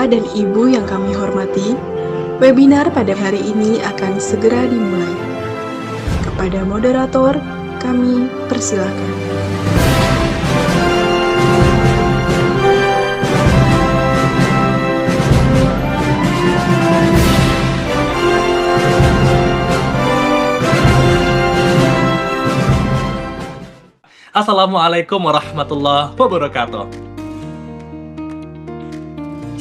Bapak dan Ibu yang kami hormati, webinar pada hari ini akan segera dimulai. Kepada moderator, kami persilakan. Assalamualaikum warahmatullahi wabarakatuh.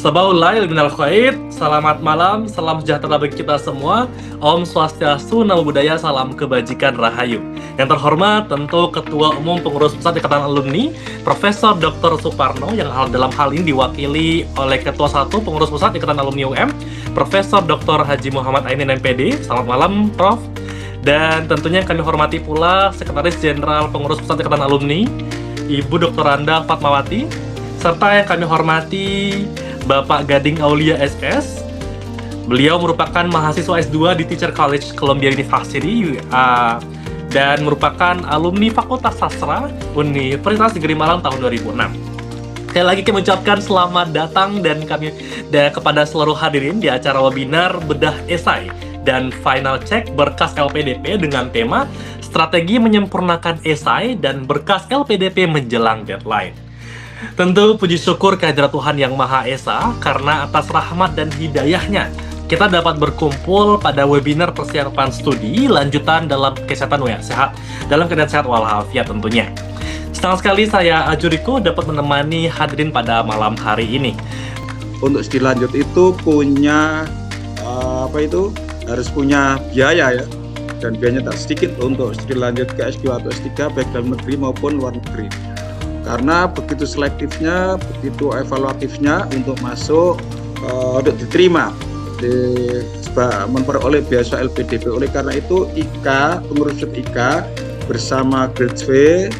Sabaul lail minal khair, selamat malam, salam sejahtera bagi kita semua. Om Swastiastu, Namo Buddhaya, salam kebajikan rahayu. Yang terhormat tentu Ketua Umum Pengurus Pusat Ikatan Alumni, Profesor Dr. Suparno, yang dalam hal ini diwakili oleh Ketua 1 Pengurus Pusat Ikatan Alumni UM, Profesor Dr. Haji Muhammad Ainin MPD. Selamat malam, Prof. Dan tentunya kami hormati pula Sekretaris Jenderal Pengurus Pusat Ikatan Alumni, Ibu Dr. Randa Fatmawati, serta yang kami hormati Bapak Gading Aulia SS. Beliau merupakan mahasiswa S2 di Teacher College Columbia University dan merupakan alumni Fakultas Sastra Universitas Negeri Malang tahun 2006. Sekali lagi kami ucapkan selamat datang kepada seluruh hadirin di acara webinar Bedah Esai dan Final Check Berkas LPDP dengan tema Strategi Menyempurnakan Esai dan Berkas LPDP Menjelang Deadline. Tentu puji syukur kehadirat Tuhan Yang Maha Esa karena atas rahmat dan hidayahnya kita dapat berkumpul pada webinar persiapan studi lanjutan dalam kesehatan dalam keadaan sehat walafiat tentunya. Senang sekali saya Ajuriko dapat menemani hadirin pada malam hari ini. Untuk studi lanjut itu punya harus punya biaya ya, dan biayanya tak sedikit untuk studi lanjut ke S2 atau S3 baik dalam negeri maupun luar negeri. Karena begitu selektifnya, begitu evaluatifnya untuk masuk untuk diterima memperoleh beasiswa LPDP. Oleh karena itu pengurus IKA bersama Grade V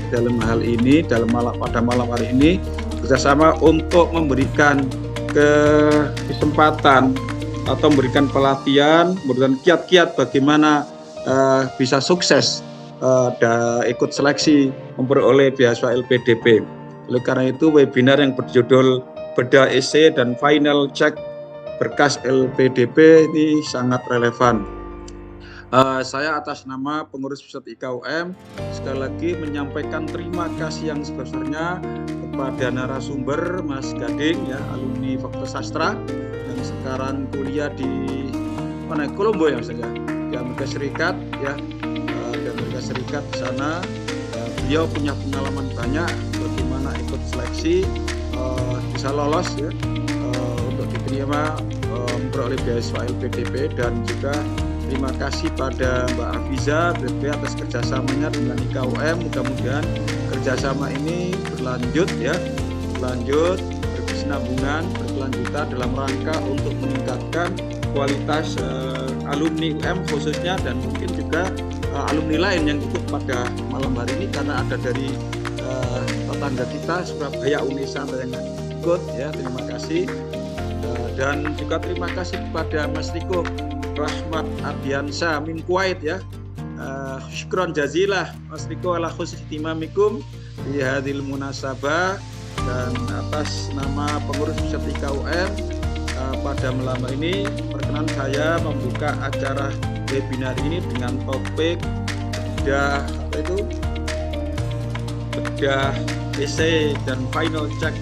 dalam hal ini pada malam hari ini bekerjasama untuk memberikan kesempatan atau memberikan pelatihan, memberikan kiat-kiat bagaimana bisa sukses ikut seleksi memperoleh beasiswa LPDP. Oleh karena itu webinar yang berjudul Bedah Esai dan Final Check Berkas LPDP ini sangat relevan. Saya atas nama Pengurus Pusat IKUM sekali lagi menyampaikan terima kasih yang sebesarnya kepada narasumber Mas Gading ya, alumni Fakultas Sastra yang sekarang kuliah di Kolombo ya saja di Amerika Serikat ya, di Amerika Serikat di sana. Beliau punya pengalaman banyak bagaimana ikut seleksi bisa lolos ya untuk diterima memperoleh beasiswa LPDP, dan juga terima kasih pada Mbak Afiza BP atas kerjasamanya dengan IKUM. Mudah-mudahan kerjasama ini berlanjut berkesinambungan, berkelanjutan dalam rangka untuk meningkatkan kualitas alumni UM khususnya, dan mungkin juga alumni lain yang ikut pada malam hari ini karena ada dari tetangga kita Surabaya Unesa yang ikut ya. Terima kasih dan juga terima kasih kepada Mas Riko Rahmat Ardiansa min Kuwait ya. Syukron jazilah Mas Riko ala khusus timamikum di hadil munasabah, dan atas nama Pengurus Pusat IKUM pada malam ini perkenan saya membuka acara webinar ini dengan topik bedah esai dan final check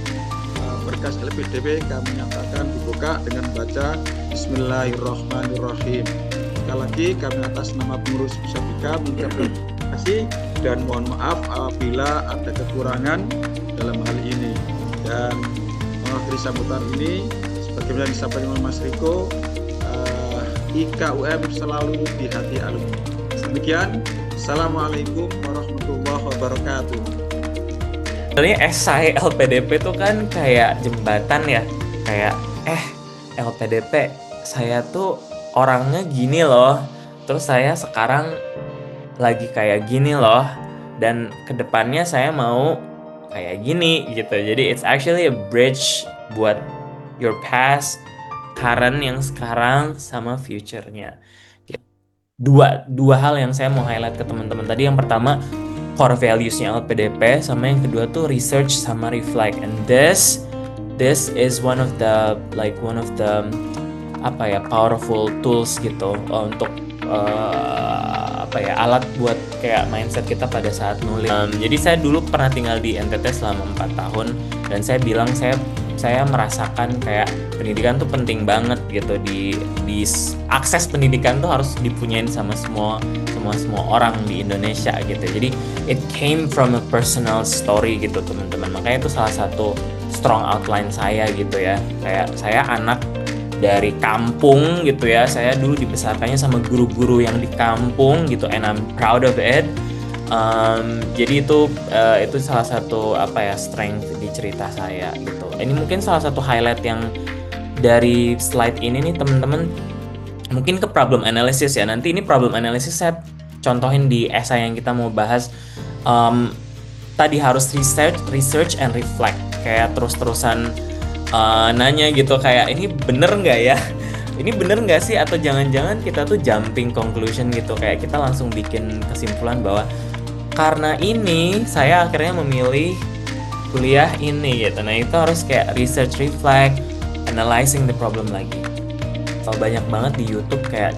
berkas LPDP. Kami nyatakan dibuka dengan baca Bismillahirrahmanirrahim. Sekali lagi kami atas nama Pengurus Pusat IKA mengucapkan terima kasih dan mohon maaf apabila ada kekurangan dalam hal ini. Dan mengakhiri sambutan ini sebagaimana disampaikan oleh Mas Riko, IKUM selalu di hati alumni. Demikian, Assalamualaikum warahmatullahi wabarakatuh. Sebenarnya esai LPDP itu kan kayak jembatan ya, kayak LPDP saya tuh orangnya gini loh, terus saya sekarang lagi kayak gini loh, dan kedepannya saya mau kayak gini gitu. Jadi it's actually a bridge buat your past, current yang sekarang sama future-nya. Dua hal yang saya mau highlight ke teman-teman tadi. Yang pertama core values-nya LPDP, sama yang kedua tuh research sama reflect. And this this is one of the apa ya, powerful tools gitu, untuk apa ya, alat buat kayak mindset kita pada saat nulis. Jadi saya dulu pernah tinggal di NTT selama 4 tahun dan saya bilang saya merasakan kayak pendidikan tuh penting banget gitu, di akses pendidikan tuh harus dipunyain sama semua orang di Indonesia gitu. Jadi it came from a personal story gitu teman-teman. Makanya itu salah satu strong outline saya gitu ya. Kayak saya anak dari kampung gitu ya. Saya dulu dibesarkannya sama guru-guru yang di kampung gitu, and I'm proud of it. Jadi itu salah satu apa ya, strength di cerita saya gitu. Ini mungkin salah satu highlight yang dari slide ini nih teman-teman, mungkin ke problem analysis ya. Nanti ini problem analysis saya contohin di esai yang kita mau bahas. Tadi harus research and reflect, kayak terus-terusan nanya gitu, kayak ini bener nggak ya? Ini bener nggak sih? Atau jangan-jangan kita tuh jumping conclusion gitu, kayak kita langsung bikin kesimpulan bahwa karena ini saya akhirnya memilih kuliah ini gitu. Nah itu harus kayak research, reflect, analyzing the problem lagi. So, banyak banget di YouTube kayak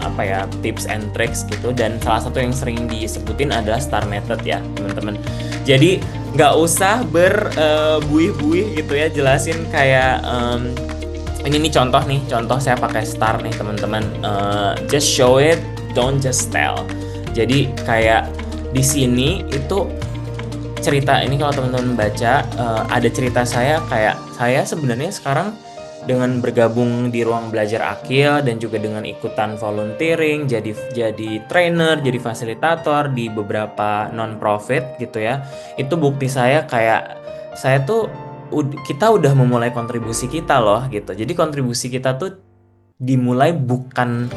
apa ya, tips and tricks gitu, dan salah satu yang sering disebutin adalah STAR method ya teman-teman. Jadi nggak usah berbuih-buih gitu ya, jelasin kayak ini nih contoh saya pakai STAR nih teman-teman. Just show it, don't just tell. Jadi kayak di sini itu cerita ini, kalau teman-teman baca ada cerita saya, kayak saya sebenarnya sekarang dengan bergabung di Ruang Belajar Akil dan juga dengan ikutan volunteering, jadi trainer, jadi fasilitator di beberapa non-profit gitu ya. Itu bukti saya kayak kita udah memulai kontribusi kita loh gitu. Jadi kontribusi kita tuh dimulai bukan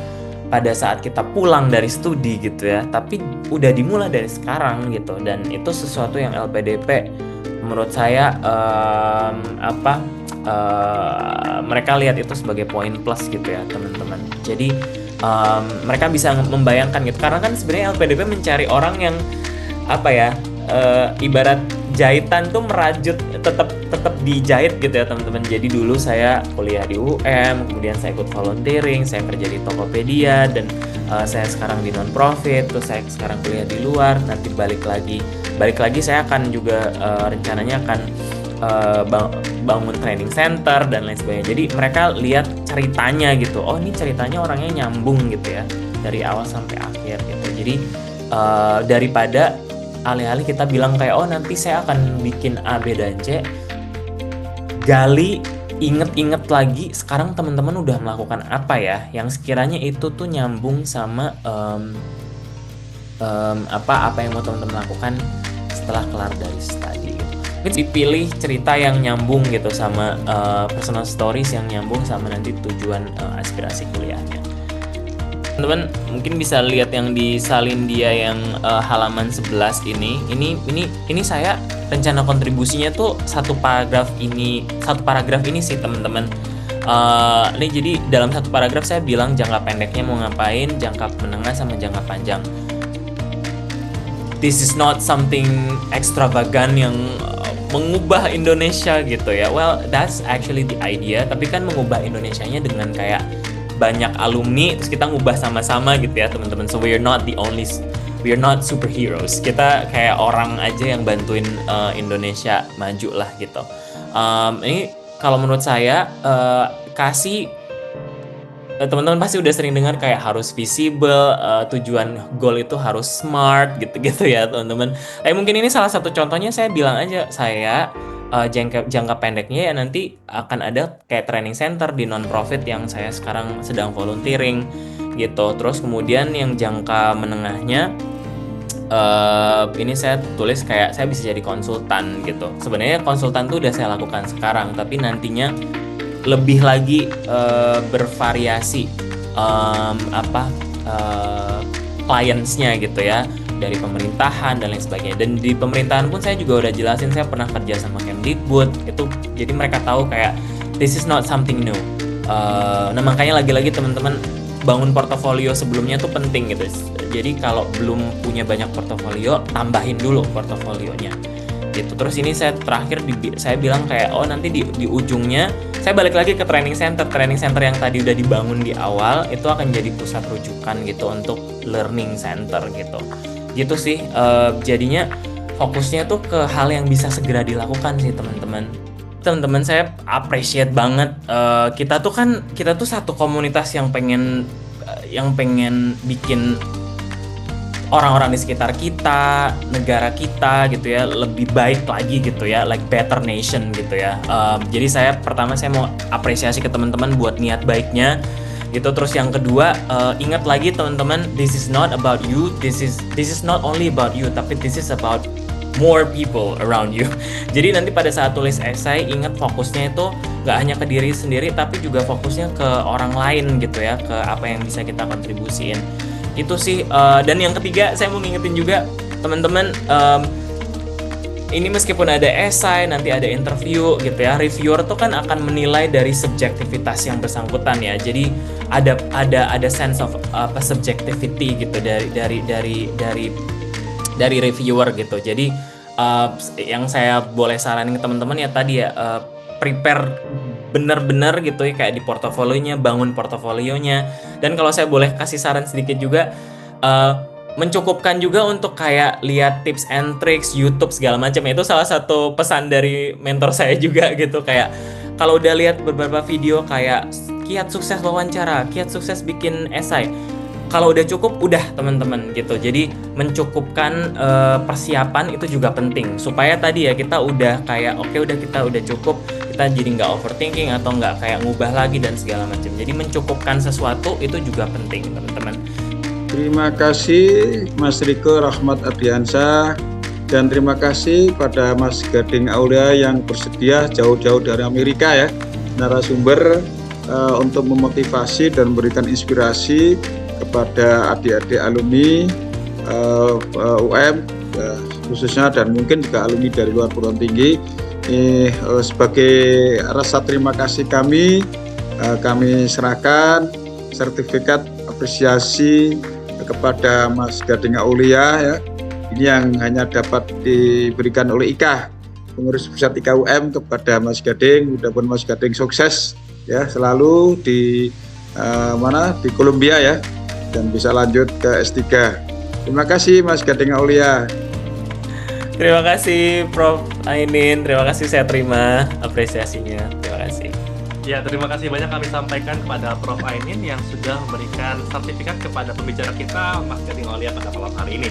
pada saat kita pulang dari studi gitu ya, tapi udah dimulai dari sekarang gitu. Dan itu sesuatu yang LPDP menurut saya mereka lihat itu sebagai poin plus gitu ya teman-teman. Jadi mereka bisa membayangkan gitu, karena kan sebenarnya LPDP mencari orang yang apa ya, ibarat jahitan tuh merajut, tetap dijahit gitu ya teman-teman. Jadi dulu saya kuliah di UM, kemudian saya ikut volunteering, saya kerja di Tokopedia, dan saya sekarang di non-profit, terus saya sekarang kuliah di luar, nanti balik lagi saya akan juga rencananya akan bangun training center dan lain sebagainya. Jadi mereka lihat ceritanya gitu, oh ini ceritanya orangnya nyambung gitu ya dari awal sampai akhir gitu. Jadi daripada alih-alih kita bilang kayak oh nanti saya akan bikin A, B, dan C, gali, inget lagi sekarang teman-teman udah melakukan apa ya yang sekiranya itu tuh nyambung sama apa yang mau teman-teman lakukan setelah kelar dari studi gitu. Dipilih cerita yang nyambung gitu sama personal stories yang nyambung sama nanti tujuan aspirasi kuliahnya. Teman-teman mungkin bisa lihat yang di Salindia yang halaman 11 ini saya rencana kontribusinya tuh satu paragraf ini sih teman-teman. Ini jadi dalam satu paragraf saya bilang jangka pendeknya mau ngapain, jangka menengah sama jangka panjang. This is not something extravagant yang mengubah Indonesia gitu ya. Well, that's actually the idea, tapi kan mengubah Indonesianya dengan kayak banyak alumni terus kita ngubah sama-sama gitu ya teman-teman. So we are not superheroes. Kita kayak orang aja yang bantuin Indonesia maju lah gitu. Ini kalau menurut saya teman-teman pasti udah sering dengar kayak harus visible, tujuan goal itu harus smart gitu-gitu ya teman-teman. Mungkin ini salah satu contohnya, saya bilang aja saya jangka pendeknya ya nanti akan ada kayak training center di non-profit yang saya sekarang sedang volunteering gitu. Terus kemudian yang jangka menengahnya ini saya tulis kayak saya bisa jadi konsultan gitu. Sebenarnya konsultan tuh udah saya lakukan sekarang, tapi nantinya lebih lagi bervariasi clients-nya gitu ya, dari pemerintahan dan lain sebagainya. Dan di pemerintahan pun saya juga udah jelasin, saya pernah kerja sama Kemdikbud itu, jadi mereka tahu kayak this is not something new. Nah makanya lagi-lagi teman-teman bangun portofolio sebelumnya tuh penting gitu. Jadi kalau belum punya banyak portofolio, tambahin dulu portofolionya gitu. Terus ini saya terakhir saya bilang kayak nanti di ujungnya saya balik lagi ke training center yang tadi udah dibangun di awal, itu akan jadi pusat rujukan gitu untuk learning center gitu sih. Jadinya fokusnya tuh ke hal yang bisa segera dilakukan sih teman-teman. Saya appreciate banget, kita tuh satu komunitas yang pengen bikin orang-orang di sekitar kita, negara kita gitu ya, lebih baik lagi gitu ya, like better nation gitu ya. Jadi saya mau apresiasi ke teman-teman buat niat baiknya gitu. Terus yang kedua, ingat lagi teman-teman, this is not about you, this is not only about you, tapi this is about more people around you. Jadi nanti pada saat tulis esai, ingat fokusnya itu nggak hanya ke diri sendiri, tapi juga fokusnya ke orang lain gitu ya, ke apa yang bisa kita kontribusiin. Itu sih. Dan yang ketiga, saya mau ngingetin juga teman-teman, ini meskipun ada esai, nanti ada interview gitu ya, reviewer tuh kan akan menilai dari subjektivitas yang bersangkutan ya. Jadi ada sense of subjectivity gitu dari reviewer gitu. Jadi yang saya boleh saranin ke teman-teman ya tadi ya, prepare bener-bener gitu ya, kayak di portofolionya, bangun portofolionya. Dan kalau saya boleh kasih saran sedikit juga, mencukupkan juga untuk kayak lihat tips and tricks YouTube segala macam. Itu salah satu pesan dari mentor saya juga gitu, kayak kalau udah lihat beberapa video kayak kiat sukses wawancara, kiat sukses bikin esai, kalau udah cukup, udah teman-teman gitu. Jadi mencukupkan persiapan itu juga penting, supaya tadi ya kita udah kayak kita udah cukup, kita jadi nggak overthinking atau nggak kayak ngubah lagi dan segala macam. Jadi mencukupkan sesuatu itu juga penting teman-teman. Terima kasih Mas Riko Rahmat Ardiansyah, dan terima kasih pada Mas Gading Aulia yang bersedia jauh-jauh dari Amerika ya, narasumber untuk memotivasi dan memberikan inspirasi kepada adik-adik alumni UM khususnya, dan mungkin juga alumni dari luar perguruan tinggi. Sebagai rasa terima kasih kami serahkan sertifikat apresiasi kepada Mas Gading Aulia ya. Ini yang hanya dapat diberikan oleh IKA, pengurus pusat IKA UM, kepada Mas Gading. Mudah-mudahan Mas Gading sukses ya selalu di Kolombia ya, dan bisa lanjut ke S3. Terima kasih Mas Gading Aulia. Terima kasih Prof Ainin, terima kasih, saya terima apresiasinya. Terima kasih. Ya, terima kasih banyak kami sampaikan kepada Prof Ainin yang sudah memberikan sertifikat kepada pembicara kita, Mas Gading Aulia, pada malam hari ini.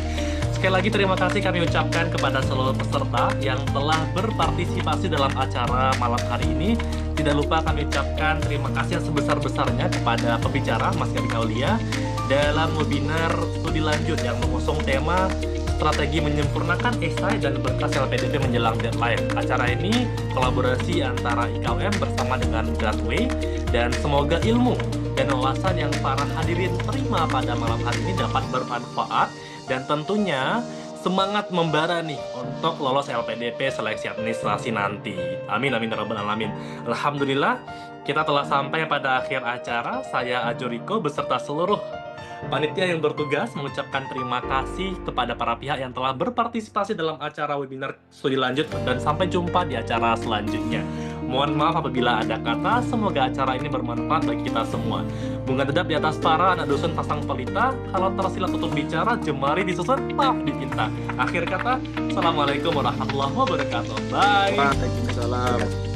Sekali lagi terima kasih kami ucapkan kepada seluruh peserta yang telah berpartisipasi dalam acara malam hari ini. Tidak lupa kami ucapkan terima kasih yang sebesar-besarnya kepada pembicara Mas Gading Aulia dalam webinar studi lanjut yang mengusung tema strategi menyempurnakan esai dan berkas LPDP menjelang deadline. Acara ini kolaborasi antara IKUM bersama dengan Gradway, dan semoga ilmu dan wawasan yang para hadirin terima pada malam hari ini dapat bermanfaat dan tentunya semangat membara nih untuk lolos LPDP seleksi administrasi nanti. Amin amin ya rabbal alamin. Alhamdulillah, kita telah sampai pada akhir acara. Saya Ajuriko beserta seluruh panitia yang bertugas mengucapkan terima kasih kepada para pihak yang telah berpartisipasi dalam acara webinar studi lanjut, dan sampai jumpa di acara selanjutnya. Mohon maaf apabila ada kata, semoga acara ini bermanfaat bagi kita semua. Bunga dedap di atas para anak dusun pasang pelita, kalau tersilat tutup bicara, jemari disusun, maaf dipinta. Akhir kata, Assalamualaikum warahmatullahi wabarakatuh. Bye. Waalaikumsalam.